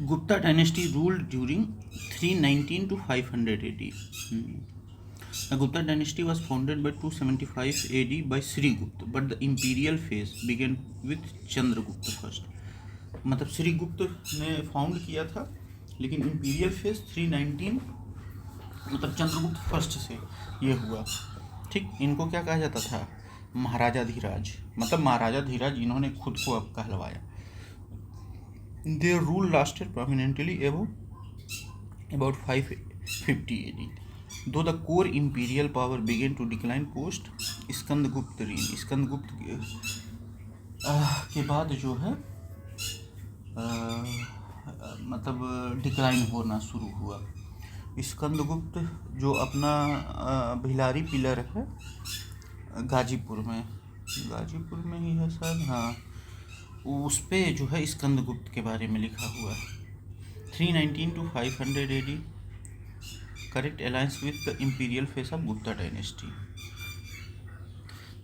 Gupta dynasty ruled during 319 to 500 AD. The Gupta dynasty was founded by 275 AD by Sri Gupta, but the imperial phase began with Chandragupta first. मतलब श्री गुप्त ने found किया था, लेकिन imperial phase 319 मतलब Chandragupta first से ये हुआ। ठीक, इनको क्या कहा जाता था? महाराजा धीराज, मतलब महाराजा धीराज इन्होंने खुद को अब कहलवाया। Their rule lasted prominently about 550 AD, though the core imperial power began to decline post Skandagupta reign। Skandagupta के बाद जो है मतलब डिक्लाइन होना शुरू हुआ। स्कंदगुप्त जो अपना भिलारी पिलर है गाजीपुर में ही है शायद, हाँ, उस पे जो है स्कंदगुप्त के बारे में लिखा हुआ है। 319 to 500 AD, correct alliance with the imperial phase of Gupta dynasty.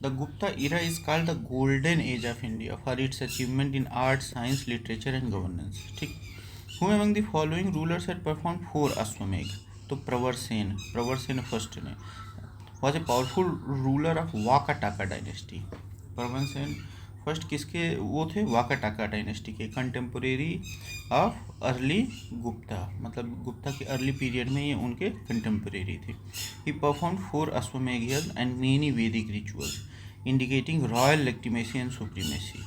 The Gupta era is called the golden age of India for its achievement in art, science, literature and governance. ठीक, who among the following rulers had performed 4 अश्वमेघ? तो Pravarasena first ने was a powerful ruler of Vakataka dynasty. Pravarasena first किसके वो थे? Vakataka dynasty के, contemporary of early Gupta, मतलब गुप्ता के early period में ये उनके कंटेम्पोरेरी थे। ही परफॉर्म 4 अश्वमेघ यज्ञ एंड मेनी वैदिक rituals indicating royal legitimacy and supremacy.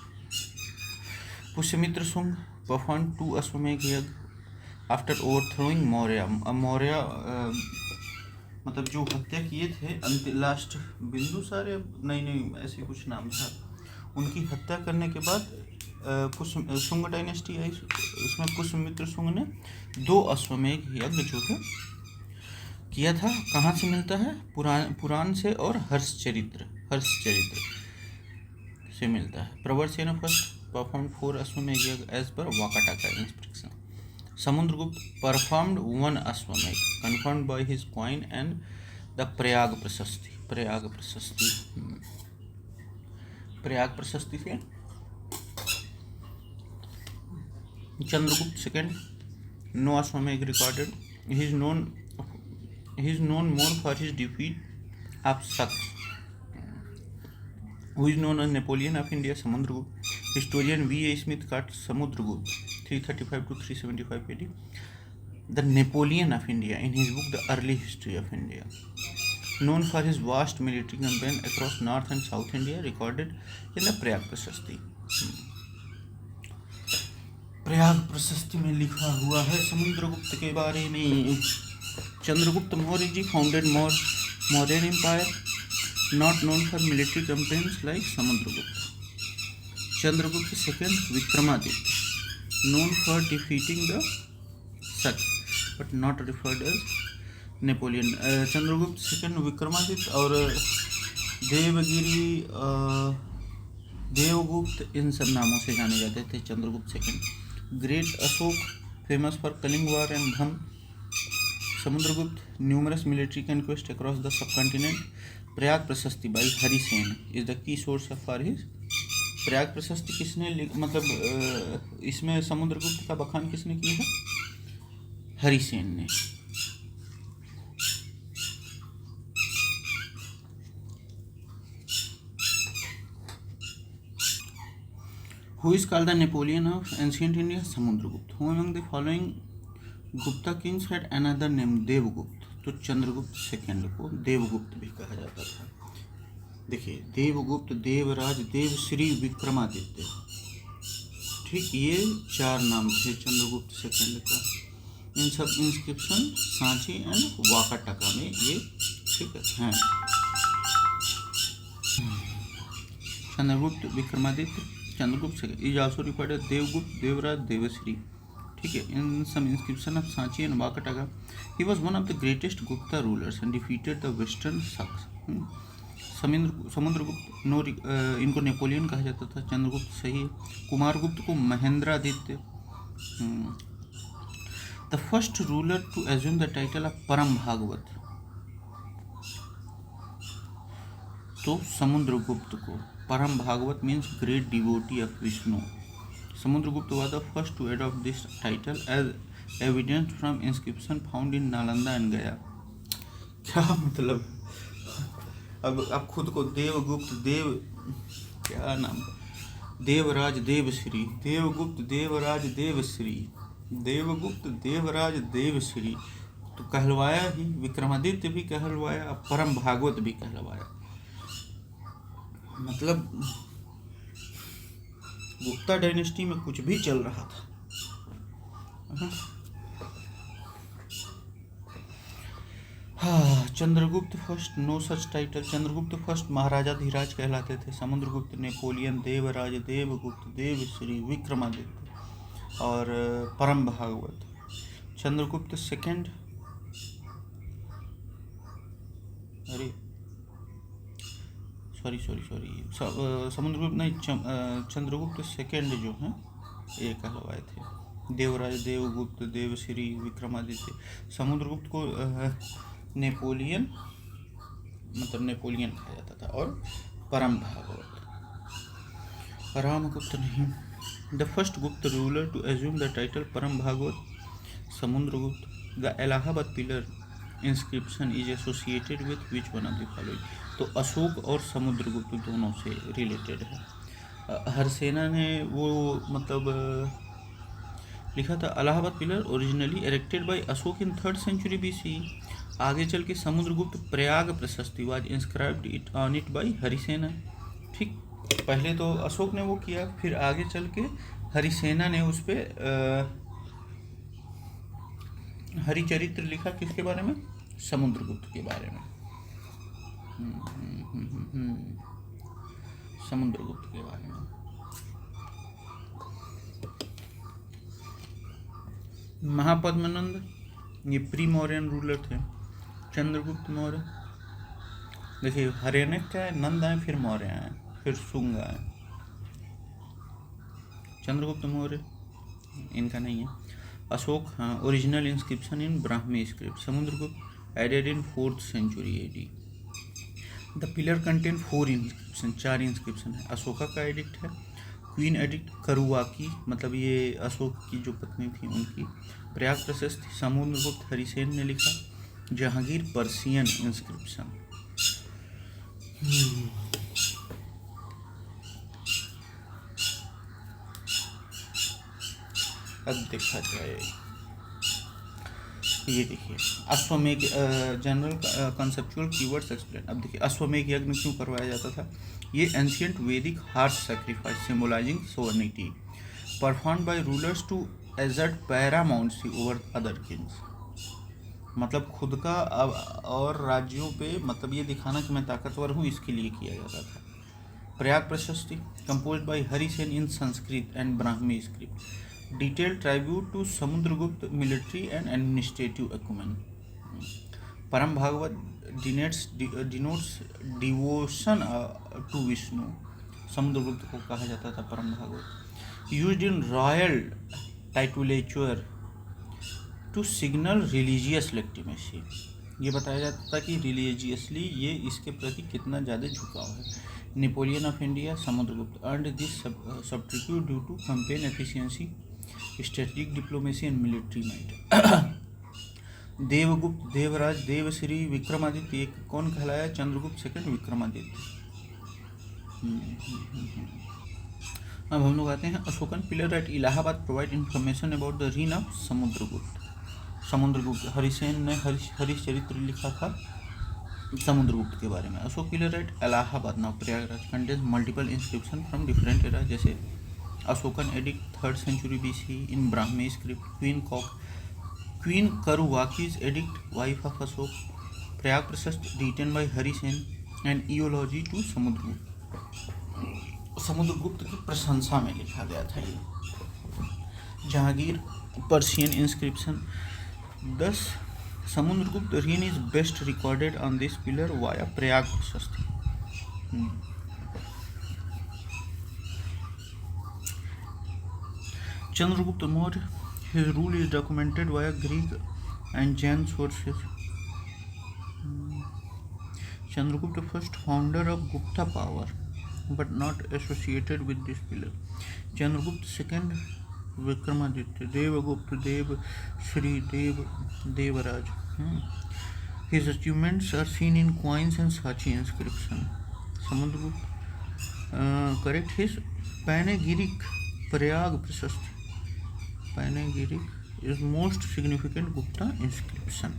Pushyamitra Shunga perform 2 अश्वमेघ यज्ञ आफ्टर ओवरथ्रोइंग मौर्य मतलब जो हत्या किए थे लास्ट बिंदुसार, नहीं ऐसे कुछ नाम था, उनकी हत्या करने के बाद शुंग डायनेस्टी आई। इसमें पुष्यमित्र शुंग ने 2 अश्वमेघ यज्ञ जो है किया था। कहाँ से मिलता है? पुराण से और हर्षचरित्र से मिलता है। Pravarasena first perform 4 Ashwamedh yagya as per Vakataka inscription. Samudragupta performed 1 Ashwamedha confirmed by his coin and the Prayag Prashasti से। Chandragupta second, no Ashwamedha recorded. He is known more for his defeat of Shakas, who is known as Napoleon of India. Samudragupta, historian V.A. Smith काट Samudragupta 335 to 375 AD the Napoleon of India in his book The Early History of India, known for his vast military campaign across North and South India, recorded in the Prayag प्रशस्ति। प्रयाग प्रशस्ति में लिखा हुआ है समुद्रगुप्त के बारे में। Chandragupta Maurya ji founded Mauryan Empire, not known for military campaigns like Samudragupta. Chandragupta second Vikramaditya, known for defeating the Shak, but not referred as Napoleon. Chandragupta second Vikramaditya और देवगुप्त इन सब नामों से जाने जाते थे। Chandragupta second. Great Ashoka famous for Kalinga war and धन। Samudragupta numerous military conquest across the subcontinent. Prayag Prashasti by Harisena is the key source of for his. Prayag Prashasti किसने मतलब इसमें समुद्रगुप्त का बखान किसने किया है? हरिसेन ने। Who is called the Napoleon of ancient India? Samudragupta. Who among the following Gupta kings had another name? Devagupta. तो चंद्रगुप्त सेकंड को देवगुप्त भी कहा जाता था। देखिए, देवगुप्त, देवराज, देवश्री, विक्रमादित्य, ठीक, ये 4 नाम थे चंद्रगुप्त सेकंड का। इन सब इंस्क्रिप्शन सांची एंड वाकाटका में ये ठीक है। Chandragupta, Vikramaditya, Chandragupta second is also referred as Devagupta, Devraj, Devshri, ठीक है, in some inscription of Sanchi and Vakataka. He was one of the greatest Gupta rulers and defeated the western Shakas. Samudragupta इनको नेपोलियन कहा जाता था। चंद्रगुप्त सही। कुमारगुप्त को Mahendraditya. The first ruler to assume the title of Param Bhagwat, तो समुद्रगुप्त को। Param Bhagwat means great devotee of Vishnu. Samudragupta was the first to adopt this title as evidence from inscription found in Nalanda and Gaya. क्या मतलब, अब खुद को देवगुप्त देव, क्या नाम, देवराज देवश्री, देवगुप्त देवराज देवश्री, देवगुप्त देवराज देवश्री तो कहलवाया ही, विक्रमादित्य भी कहलवाया, परम भागवत भी कहलवाया। मतलब गुप्ता डायनेस्टी में कुछ भी चल रहा था। हाँ, Chandragupta first, no such title. Chandragupta first Maharaja Dhiraj कहलाते थे। समुद्रगुप्त, नेपोलियन, देवराज, देवगुप्त, देवश्री, विक्रमादित्य और परम भागवत। चंद्रगुप्त सेकंड, अरे सॉरी समुद्रगुप्त नहीं, चंद्रगुप्त सेकंड जो हैं ये कहलवाए थे। देवराज, देवगुप्त, देवश्री, विक्रमादित्य। समुद्रगुप्त को नेपोलियन, मतलब नेपोलियन कहा जाता था, और परम भागवत। रामगुप्त नहीं। The first Gupta ruler to assume the title Param Bhagwat, Samudragupta. The Allahabad pillar inscription is associated with which one of the following. तो अशोक और समुद्रगुप्त दोनों से रिलेटेड है। हरसेना ने वो मतलब लिखा था, Allahabad pillar originally erected by Ashoka in 3rd century BC। आगे चल के Samudragupta Prayag Prashasti was inscribed it on it by Harisena. ठीक, पहले तो अशोक ने वो किया, फिर आगे चल के हरिसेना ने उस पर हरिचरित्र लिखा। किसके बारे में? समुद्रगुप्त के बारे में। समुद्रगुप्त के बारे में। महापद्मनंद ये प्री मौर्यन रूलर थे। चंद्रगुप्त मौर्य, देखिए हरियाणक का है, नंद आए, फिर मौर्य आए, फिर शुंग आए। चंद्रगुप्त मौर्य इनका नहीं है। अशोक, हाँ, original inscription in Brahmi script. Samudragupta added in 4th century AD। The pillar contain 4 inscription, 4 inscription है। अशोका का एडिक्ट है, क्वीन एडिक्ट करुवाकी, मतलब ये अशोक की जो पत्नी थी उनकी। प्रयाग प्रशस्ति समुद्रगुप्त हरिसेन ने लिखा। Jahangir Persian inscription. अब देखा जाए, ये देखिए अश्वमेघ, जनरल कंसेप्चुअल कीवर्ड्स एक्सप्लेन। अब देखिए अश्वमेघ यज्ञ क्यों करवाया जाता था? ये ancient Vedic horse sacrifice symbolising sovereignty perform by rulers to assert paramountcy over other kings. मतलब खुद का और राज्यों पे, मतलब ये दिखाना कि मैं ताकतवर हूँ, इसके लिए किया जाता था। Prayag Prashasti composed by Harisena in Sanskrit and Brahmi script. Detailed tribute to Samudragupta military and administrative acumen. Param Bhagwat denotes devotion to Vishnu. Samudragupta को कहा जाता था Param Bhagwat. Used in royal titulature to signal religious legitimacy. ये बताया जाता था कि रिलीजियसली ये इसके प्रति कितना ज़्यादा झुकाव है। Napoleon of India Samudragupta earned this substitute due to campaign efficiency, strategic diplomacy and military might. Devgupta, Devraj, Devshri, Vikramaditya एक कौन कहलाया? चंद्रगुप्त सेकंड, विक्रमादित्य। अब हम लोग आते हैं Ashokan pillar at Allahabad provide information about the reign of Samudragupta. Samudragupta, Harisen ने हरिचरित्र लिखा था समुद्रगुप्त के बारे में। Ashok pillar at Allahabad now Prayagraj contains multiple inscription from different era, जैसे Ashokan addict 3rd century BC in Brahmi script. Queen Karuvaki's edict wife of Ashoka. Prayag Prashasti written by Harisena and eulogy to Samudragupta. Samudragupta की प्रशंसा में लिखा गया था ये। Jahangir Persian inscription. 10 Samudragupta reign is best recorded on this pillar via Prayag Prashasti. Chandragupta Maurya, his rule is documented via Greek and Jain sources. Chandragupta first founder of Gupta power. but not associated with this pillar. Chandragupta second, Vikramaditya, Devagupta, Dev Shri, Devaraj. His achievements are seen in coins and Sachi inscription. Samudragupta correct his panegyric Prayag Prasasti. Panegyric is most significant Gupta inscription.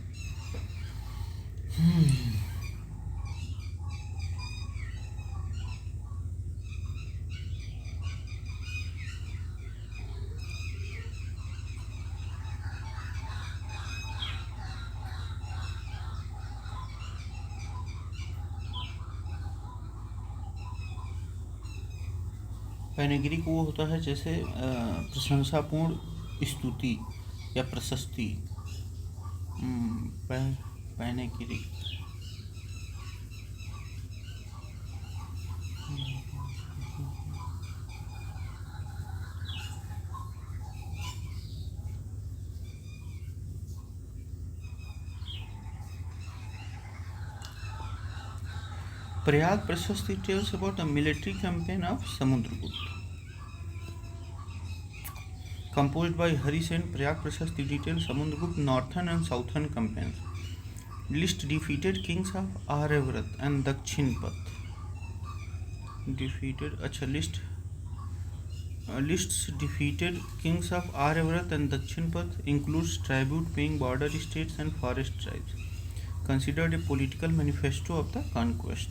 पैनेगिरिक वो होता है जैसे प्रशंसापूर्ण स्तुति या प्रशस्ति। पैनेगिरिक Prayag Prashasti tells about a military campaign of Samudragupta. Composed by Hari Sen, Prayag Prashasti details Samudragupta's northern and southern campaigns. List defeated kings of Aryavrat and Dakshinpat. Lists defeated kings of Aryavrat and Dakshinpat includes tribute-paying border states and forest tribes. Considered a political manifesto of the conquest.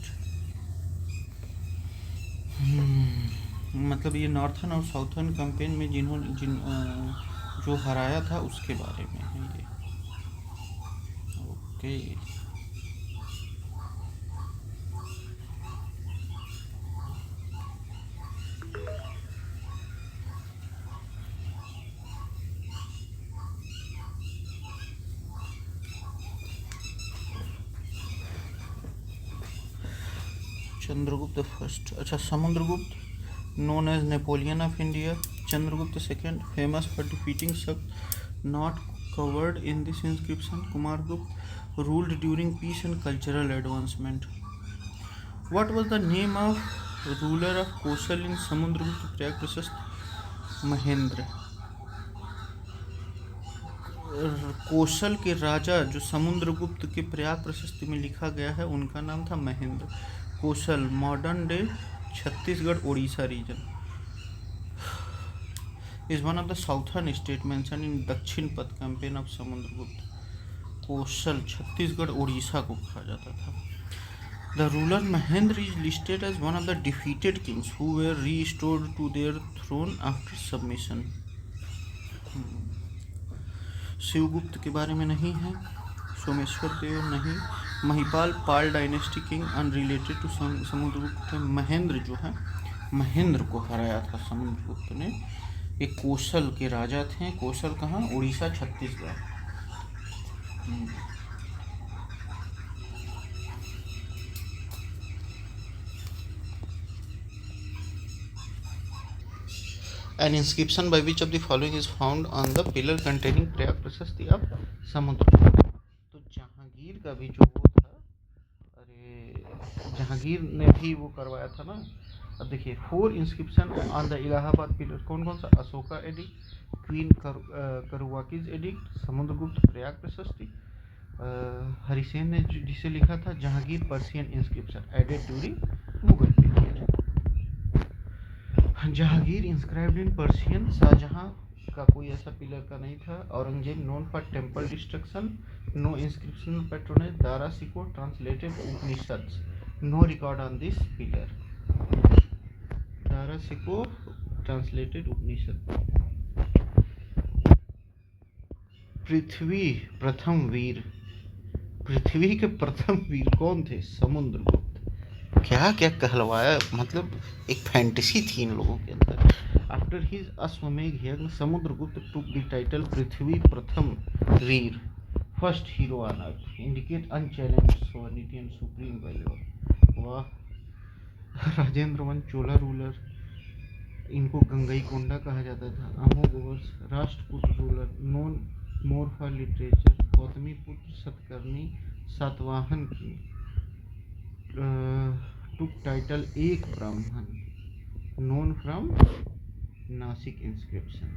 मतलब ये northern और southern campaign में जो हराया था उसके बारे में है ये। Okay Chandragupta first. अच्छा, Samudragupta known as Napoleon of India. Chandragupta second, famous for defeating Sakt, not covered in this inscription. Kumargupta ruled during peace and cultural advancement. What was the name of ruler of Kosal in Samudragupta Prayag Prashasti? Mahendra. कौशल के राजा जो समुद्रगुप्त के प्रयाग प्रशस्ति में लिखा गया है उनका नाम था Mahendra. Kaushal modern day Chhattisgarh Odisha region is one of the southern state mentioned in Dakshinapatha campaign of Samudragupta. Kaushal Chhattisgarh Odisha को कहा जाता था। The ruler Mahendra is listed as one of the defeated kings who were restored to their throne after submission. Shivgupt के बारे में नहीं है। सोमेश्वर देव नहीं। Mahipal Pal dynasty king unrelated to Samudragupta. Mahendra जो है महेंद्र को हराया था समुद्रगुप्त ने। ये कौशल के राजा थे। कौशल कहाँ? Orissa Chhattisgarh. An inscription by which of the following is found on the pillar containing Prayag Prashasti of Samudragupta? तो जहांगीर का भी जो वो था, अरे जहांगीर ने भी वो करवाया था ना। अब देखिए 4 inscription on the Allahabad pillar. कौन कौन सा? Ashoka edict, queen Karuvaki's edict, Samudragupta Prayag Prashasti, Harisena ने जिसे लिखा था Jahangir Persian inscription added during Mughal period. Jahangir inscribed in Persian. Shahjahan का कोई ऐसा पिलर का नहीं था। Aurangzeb known for temple destruction, no inscription patronage. Dara Shikoh translated Upanishads, no record on this pillar. Dara Shikoh translated Upanishad. Prithvi Pratham Veer. पृथ्वी के प्रथम वीर कौन थे? समुद्रगुप्त। क्या क्या कहलवाया, मतलब एक फैंटेसी थी इन लोगों के अंदर। After his Ashvamedha yajna Samudragupta took the title Prithvi Pratham Veer, first hero on earth, indicate unchallenged sovereignty and supreme value. वाह। राजेंद्र वन चोला रूलर, इनको गंगईकोंडा कहा जाता था। Amoghavarsha Rashtraputra ruler, known more for literature. Gautami Putra Satakarni Satavahana की। took title एक ब्राह्मण, known from नासिक इंस्क्रिप्शन।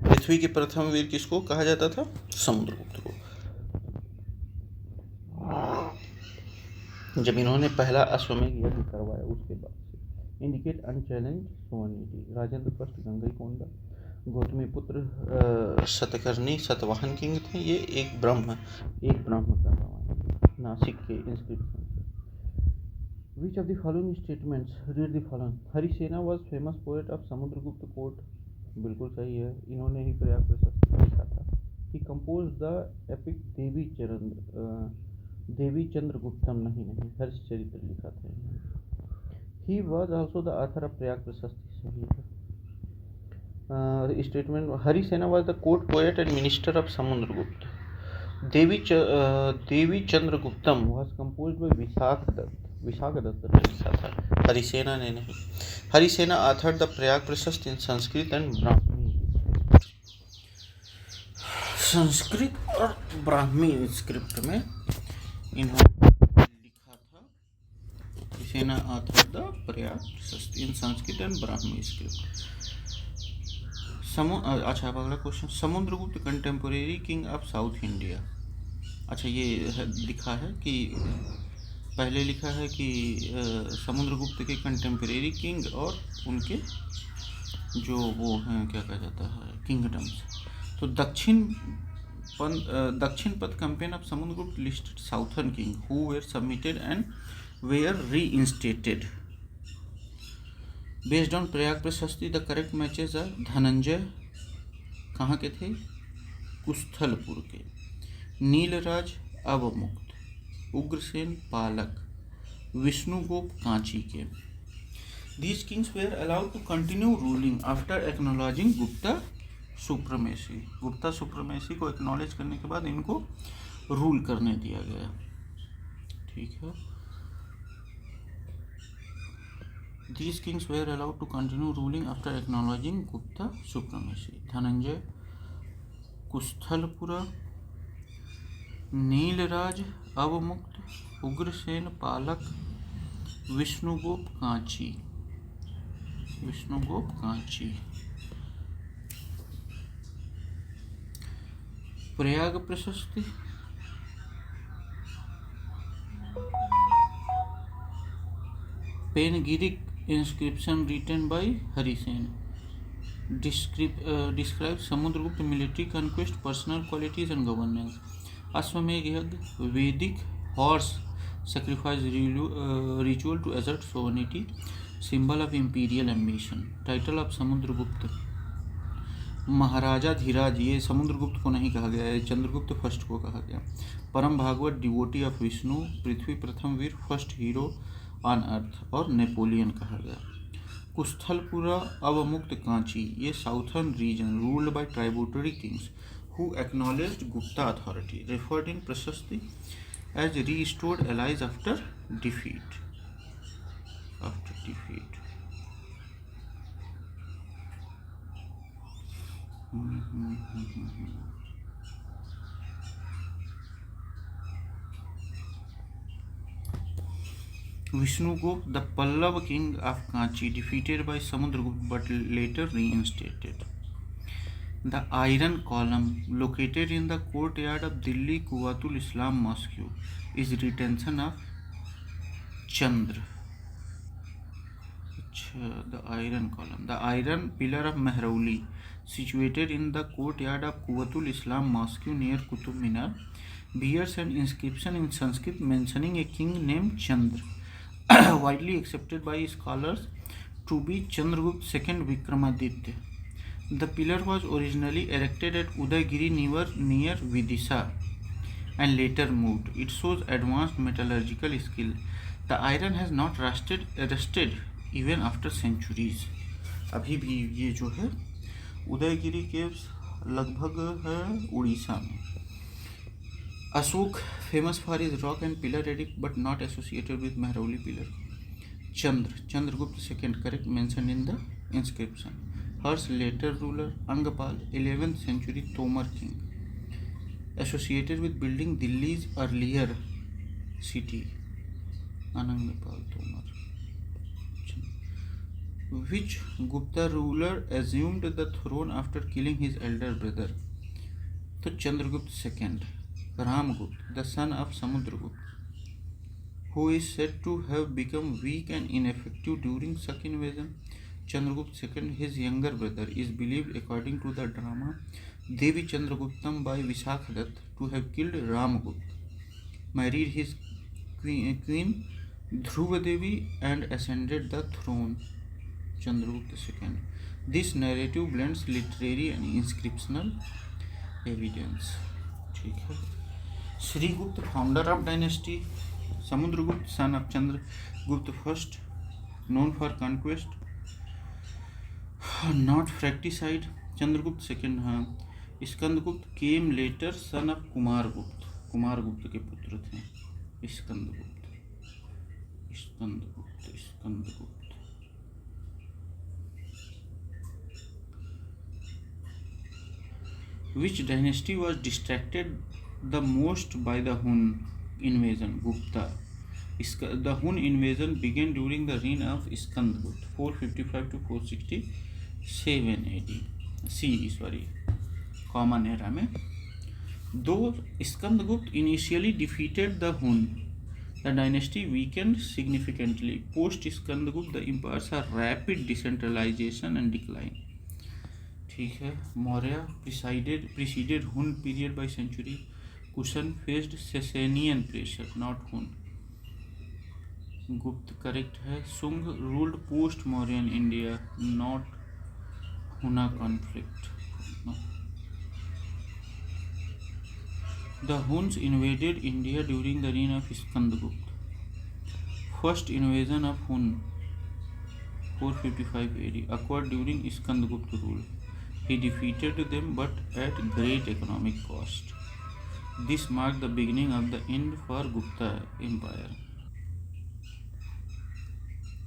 पृथ्वी के प्रथम वीर किसको कहा जाता था? समुद्रगुप्त को। जब इन्होंने पहला अश्वमेध यज्ञ करवाया उसके बाद से। Indicate unchallenged sovereignty. Rajendra first Gangaikonda, Gautami पुत्र शतकर्णी सतवाहन किंग थे। ये एक ब्राह्मण का नाम है नासिक के इंस्क्रिप्शन से। Which of the following statements read the following. Harisena was famous poet of Samudragupta court. बिल्कुल सही है, इन्होंने ही प्रयाग प्रशस्ति लिखा था। He compose the epic Devi Chandraguptam, नहीं हर्षचरित्र लिखा था इन्होंने। He was also the author of Prayag Prashasti, सही है। Statement Harisena was the court poet and minister of Samudragupta. Devi Chandraguptam was compose by Vishakha Datta ने लिखा था, हरिसेना ने नहीं। हरिसेना ऑथर द प्रयाग प्रशस्ति इन संस्कृत एंड ब्राह्मी। संस्कृत और ब्राह्मी स्क्रिप्ट में इन्होंने लिखा था। हरिसेना ऑथर द प्रयाग प्रशस्ति इन संस्कृत एंड ब्राह्मी स्क्रिप्ट। अच्छा, अब अगला question. Samudragupta contemporary king of south India. अच्छा, ये लिखा है कि पहले लिखा है कि समुद्रगुप्त के कंटेम्परेरी किंग और उनके जो वो हैं क्या कहा जाता है किंगडम्स। तो Dakshinapatha campaign of Samudragupta listed southern king who were submitted and were reinstated based on Prayag Prashasti. The correct matches are Dhananjaya कहाँ के थे? कुस्थलपुर के। नीलराज अवमुक्त, उग्रसेन पालक, विष्णुगोप कांची के। These kings were allowed to continue ruling after acknowledging Gupta supremacy. Gupta supremacy को एक्नॉलेज करने के बाद इनको रूल करने दिया गया। ठीक है। These kings were allowed to continue ruling after acknowledging Gupta supremacy. Dhananjaya Kusthalapura, Nilaraja Avamukta, Ugrasena Palakka, Vishnugopa Kanchi. Prayag Prashasti panegyric inscription written by Harisena describe Samudragupta military conquest, personal qualities and governance. Ashvamedha yajna, Vedic horse sacrifice ritual to assert sovereignty, symbol of imperial ambition। Title of Samudragupta Maharaja dhiraj, ये समुद्रगुप्त को नहीं कहा गया है, Chandragupta first को कहा गया। परम Bhagavat devotee of Vishnu, Prithvi Pratham Veer, first hero on अर्थ, और नेपोलियन कहा गया। कुस्थलपुरा अवमुक्त कांची, ये southern reason ruled by tributary Kings who acknowledged Gupta authority, referred in Prashasti as restored allies after defeat. Vishnugop, the Pallav king of Kanchi, defeated by Samudragupta but later reinstated. The Iron Column, located in the courtyard of Delhi Quwwatul Islam Mosque, is retention of Chandra. The Iron Column, the Iron Pillar of Mehrauli, situated in the courtyard of Quwwatul Islam Mosque near Qutub Minar, bears an inscription in Sanskrit mentioning a king named Chandra, widely accepted by scholars to be Chandragupta II Vikramaditya. The pillar was originally erected at Udaygiri near Vidisha and later moved. It shows advanced metallurgical skill. The iron has not rusted even after centuries. अभी भी ये जो है उदयगिरी के लगभग है उड़ीसा में। Ashok famous for his rock and pillar edict but not associated with Mehrauli pillar. Chandragupta II, correct, mentioned in the inscription. Hers later ruler Angapal, 11th century Tomar king, associated with building Delhi's earlier city Anangpal Tomar. Which Gupta ruler assumed the throne after killing his elder brother? तो Chandragupta II, Ramgupta, the son of Samudragupta, who is said to have become weak and ineffective during Shak invasion. Chandragupta II, his younger brother, is believed, according to the drama Devi Chandraguptam by Vishakhadat, to have killed Ramgupta, married his queen Dhruva Devi, and ascended the throne. Chandragupta II. This narrative blends literary and inscriptional evidence. ठीक है। Shrigupta, founder of dynasty. Samudragupta, son of Chandragupta first, known for conquest, not fratricide. Chandragupta II, हाँ। Skandagupta came later, son of Kumaragupta, Kumaragupta के पुत्र थे Skandagupta. Skandagupta Which dynasty was distracted the most by the Hun invasion? Gupta. The Hun invasion began during the reign of Skandagupta, 455 to 467 AD. CE, Common Era में. Though Skandagupta initially defeated the Hun, the dynasty weakened significantly. Post Skandagupta, the empire saw rapid decentralization and decline. ठीक है। Maurya preceded Hun period by century. Kushan faced Sasanian pressure, not Hun. गुप्त correct है। Sung ruled post Mauryan India, not Huna conflict. No. The Huns invaded India during the reign of Skandagupta. First invasion of Hun, 455 AD, occurred during Skandagupta rule. He defeated them, but at great economic cost. This marked the beginning of the end for Gupta Empire.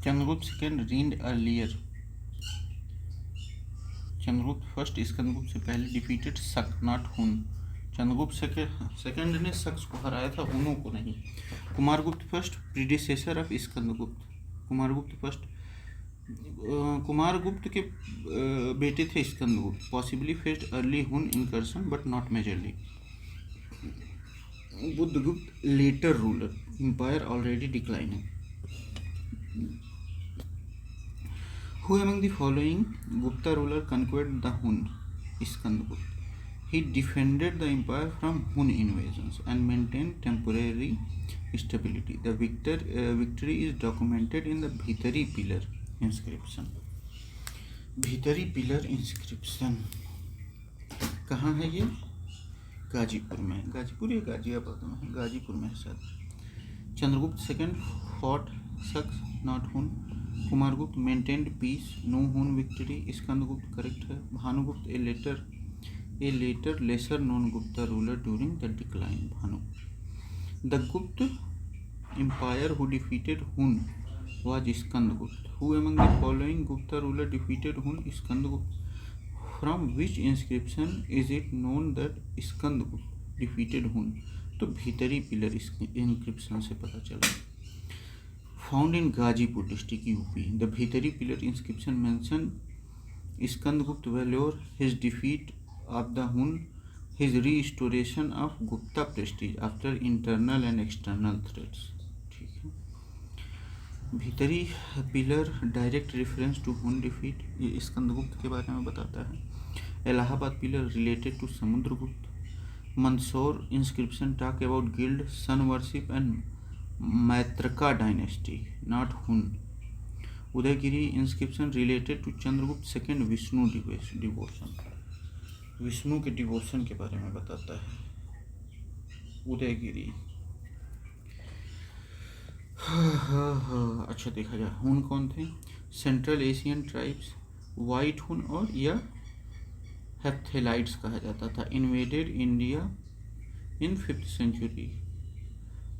Chandragupta II reigned earlier. Chandragupta first Skandagupta से पहले defeated शक, not हुन। Chandragupta second ने शक को हराया था, हुनों को नहीं। Kumaragupta first, predecessor of Skandagupta. Kumaragupta के बेटे थे Skandagupta. Possibly faced early Hun incursion, but not majorly. Budhagupta later ruler, empire already declining. Who among the following Gupta ruler conquered the Hun? Skandagupta. He defended the empire from Hun invasions and maintained temporary stability. The victory is documented in the Bhitari Pillar inscription. भीतरी pillar inscription कहाँ है ये? गाजीपुर में। गाजीपुर या गाजियाबाद में? गाजीपुर में है शायद। Chandragupta second fought Sakas, not Hun. Kumaragupta maintained peace, no Hun victory. Skandagupta correct है। Bhanugupta a later lesser known Gupta ruler during the decline, Bhanugupta. The Gupta empire who defeated Hun was Skandagupta. Who among the following Gupta ruler defeated Hun? Skandagupta. From which inscription is it known that Skandagupta defeated Hun? तो भीतरी pillar inscription से पता चला। Found in Ghazipur district, UP. The Bhitari pillar inscription mention Skandagupta valour, his defeat of the Hun, his restoration of Gupta prestige after internal and external threats. ठीक है। Bhitari pillar direct reference to Hun defeat, ये स्कंदगुप्त के बारे में बताता है। Allahabad pillar related to Samudragupta. Mandsaur inscription talk about guild, sun worship and Maitraka dynasty, not Hun. Udayagiri inscription related to Chandragupta second Vishnu devotion, Vishnu के devotion के बारे में बताता है उदयगिरी। अच्छा देखा जाए, हुन कौन थे? सेंट्रल एशियन ट्राइब्स, वाइट हुन और या हेप्थेलाइट्स कहा जाता था। Invaded India in 5th century।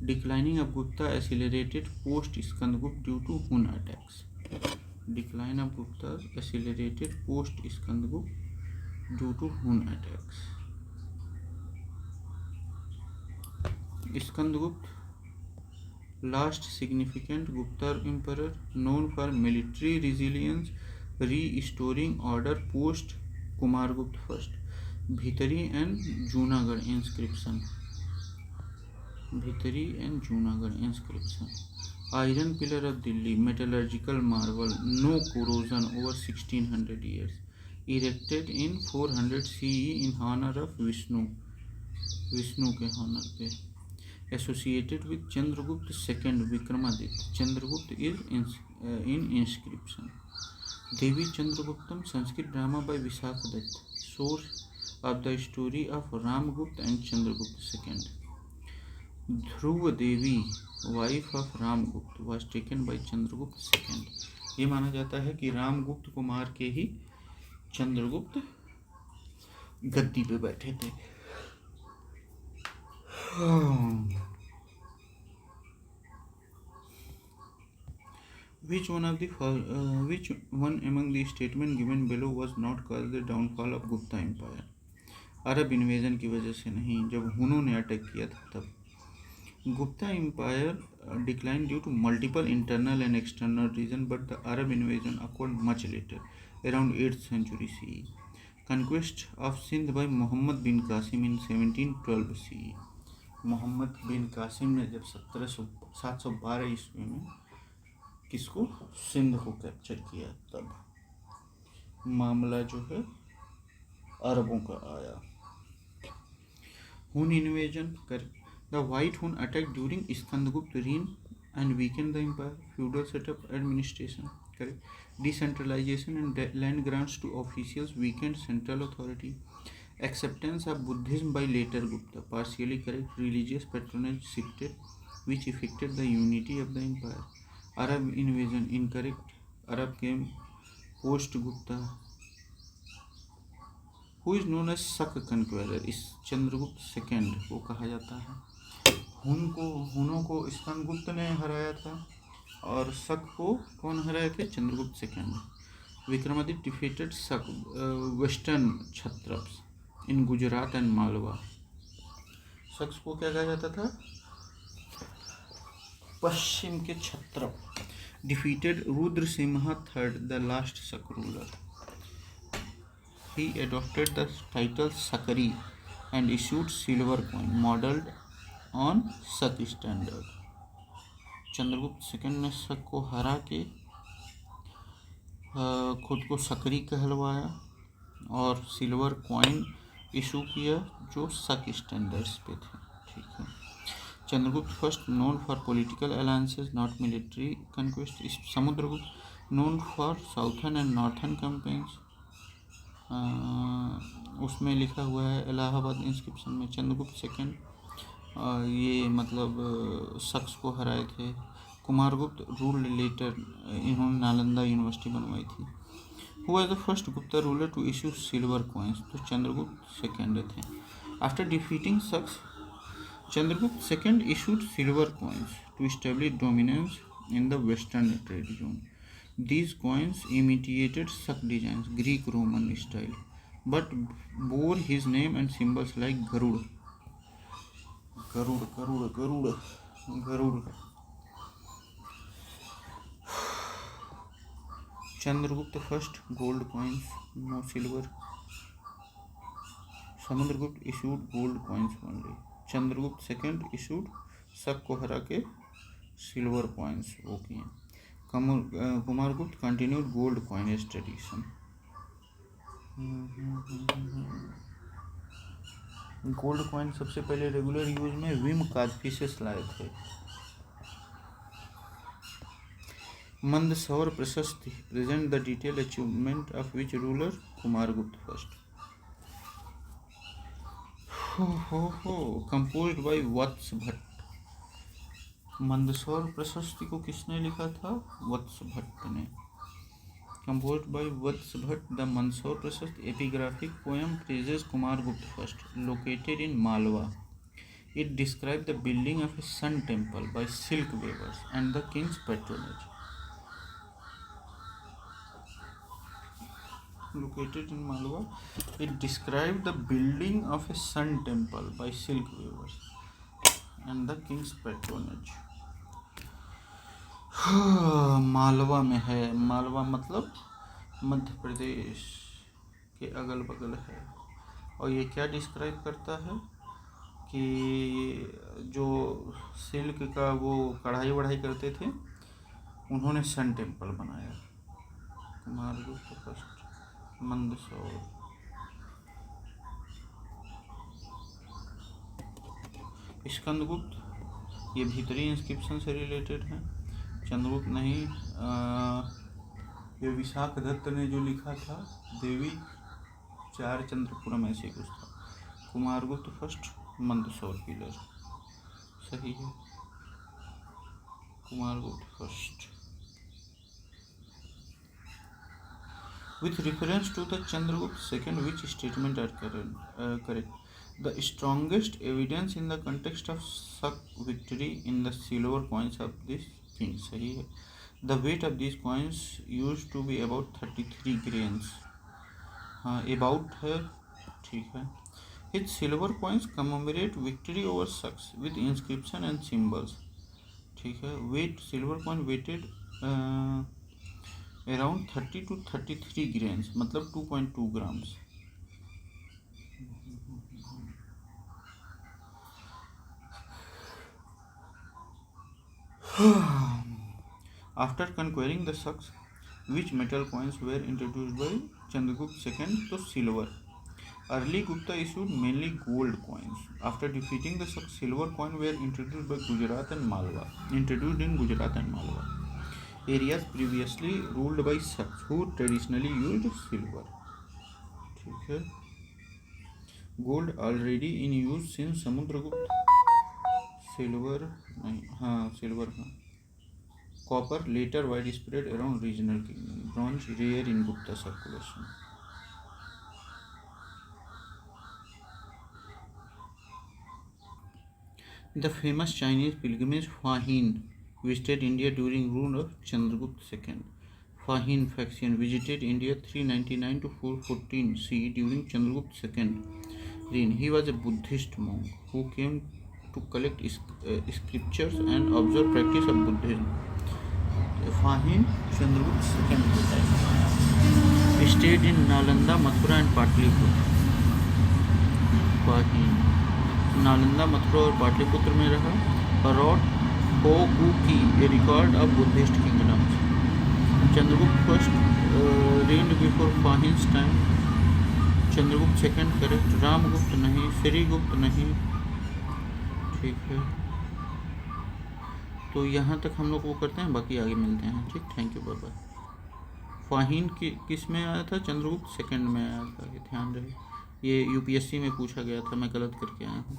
Declining of Gupta accelerated post Skandagupta due to Hun attacks. Decline of Gupta accelerated post Skandagupta due to Hun attacks. Skandagupta last significant Gupta emperor, known for military resilience, restoring order post Kumargupta first. Bhitari and Junagadh inscription. Bhitari and Junagadh inscription. Iron pillar of Delhi, metallurgical marvel, no corrosion over 1600 years. Erected in 400 CE in honor of Vishnu. Vishnu के honor पे. Associated with Chandragupta II Vikramaditya. Chandragupta is in inscription. Devi Chandraguptam, Sanskrit drama by Vishakha Dutt. Source of the story of Ramgupta and Chandragupta II. Dhruv Devi, wife of Ramgupta, was taken by Chandragupta II. ये माना जाता है कि रामगुप्त को मार के ही चंद्रगुप्त गद्दी पे बैठे थे. Which one among the statement given below was not caused the downfall of Gupta Empire? Arab invasion की वजह से नहीं, जब हुनों ने अटैक किया था तब. Gupta Empire declined due to multiple internal and external reasons, but the Arab invasion occurred much later, around 8th century CE. Conquest of Sindh by Muhammad bin Qasim in 1712 CE. Mohammad बिन कासिम ने जब 712 ईस्वी में किसको, सिंध को capture किया, तब मामला जो है अरबों का आया. हुन इन्वेजन कर. The White Hun attacked during Skandagupta reign and weakened the empire. Feudal setup, administration, correct. Decentralization and land grants to officials weakened central authority. Acceptance of Buddhism by later Gupta, partially correct. Religious patronage shifted, which affected the unity of the empire. Arab invasion, incorrect. Arab came post Gupta. Who is known as Sak conqueror? इस Chandragupta II को कहा जाता है. हुनों को स्कंदगुप्त ने हराया था और शक को कौन हराए थे, Chandragupta II. Vikramaditya defeated Shaka western Kshatrapas in Gujarat and Malwa. Shaka को क्या कहा जाता था, पश्चिम के क्षत्रप. Defeated Rudra Simha III, the last Shaka ruler. He adopted the title Sakari and issued silver coin modeled on शक स्टैंडर्ड. चंद्रगुप्त II ने शक को हरा के खुद को सकरी कहलवाया और सिल्वर कॉइन इशू किया जो शक स्टैंडर्ड्स पे थे. ठीक है. Chandragupta first known for political alliances not military conquest. Samudragupta known for southern and northern campaigns. उसमें लिखा हुआ है इलाहाबाद इंस्क्रिप्शन में चंद्रगुप्त II ये मतलब शख्स को हराए थे. कुमारगुप्त रूल लेटर, इन्होंने नालंदा यूनिवर्सिटी बनवाई थी. Who was the first Gupta ruler to issue silver coins, तो चंद्रगुप्त II थे. After defeating Shakas, Chandragupta II issued silver coins to establish dominance in the western trade zone. These coins imitated Shak designs, Greek-Roman style, but bore his name and symbols like Garud. Chandragupta first gold coins, no silver. Samudragupta issued gold coins only. Chandragupta II issued Shak को हरा के silver coins वो किए. Kumaragupta continued gold coinage tradition. Gold coin सबसे पहले regular use में विम कादफिसेस लाए थे. Mandsaur Prashasti present the detail achievement of which ruler, Kumaragupta first. Composed by Vatsa Bhatt. Mandsaur Prashasti को किसने लिखा था, वत्स भट्ट ने. Composed by Vatsa Bhatt. The Mandsaur Prashasti epigraphic poem praises Kumaragupta first, located in Malwa. It describe the building of a sun temple by silk weavers and the Kings patronage. Located in Malwa, it described the building of a sun temple by silk weavers and the king's patronage. Malwa में है। मालवा मतलब मध्य प्रदेश के अगल बगल है। और ये क्या डिस्क्राइब करता है कि जो सिल्क का वो कढ़ाई वढ़ाई करते थे, उन्होंने सन टेम्पल बनाया। कुमारगुप्त फर्स्ट, मंदसौर। स्कंदगुप्त, ये भीतरी इंस्क्रिप्शन से रिलेटेड है। चंद्रगुप्त नहीं, ये विशाख दत्त ने जो लिखा था, देवी चार चंद्रपुरम ऐसे कुछ था। कुमारगुप्त फर्स्ट, मंदसौर पिलर, सही है। Kumaragupta first. With reference to the Chandragupta second, which statement are correct? The strongest evidence in the context of Shak victory in the silver coins of this king. सही है। The weight of these coins used to be about 33 grains. हाँ, about है, ठीक है। His silver coins commemorate victory over Shaks with inscription and symbols. ठीक है। Weight, silver coin weighted around 30 to 33 grains, मतलब 2.2 grams. After conquering the Shaks, which metal coins were introduced by Chandragupta II? तो silver. Early Gupta issued mainly gold coins. After defeating the Shaks, silver coin were introduced by Gujarat and Malwa. Introduced in Gujarat and Malwa, areas previously ruled by Shaks, who traditionally used silver. ठीक है। Gold already in use since Samudragupta. Silver नहीं, हाँ silver, हाँ। Copper later wide spread around regional kingdom. Bronze rare in Gupta circulation. The famous Chinese pilgrimage Fahien visited India during rule of Chandragupta II. Fahin faction visited India 399 to 414 CE during Chandragupta II reign. He was a Buddhist monk who came to collect scriptures and observe practice of Buddhism. Fahin Chandragupta II के time stayed in Nalanda, Mathura and Patliputra. फाहिन Nalanda, Mathura और पाटलिपुत्र में रहा। Wrote Hokuki, a record of Buddhist kingdoms. Chandragupta first reigned before Fahin's time. Chandragupta second correct. Ramgupta नहीं, श्रीगुप्त नहीं, ठीक है। तो यहाँ तक हम लोग वो करते हैं, बाकी आगे मिलते हैं। ठीक, thank you, bye bye. Fahien किस में आया था? चंद्रगुप्त सेकंड में आया था, ये ध्यान रहे। ये यूपीएससी में पूछा गया था, मैं गलत करके आया हूँ।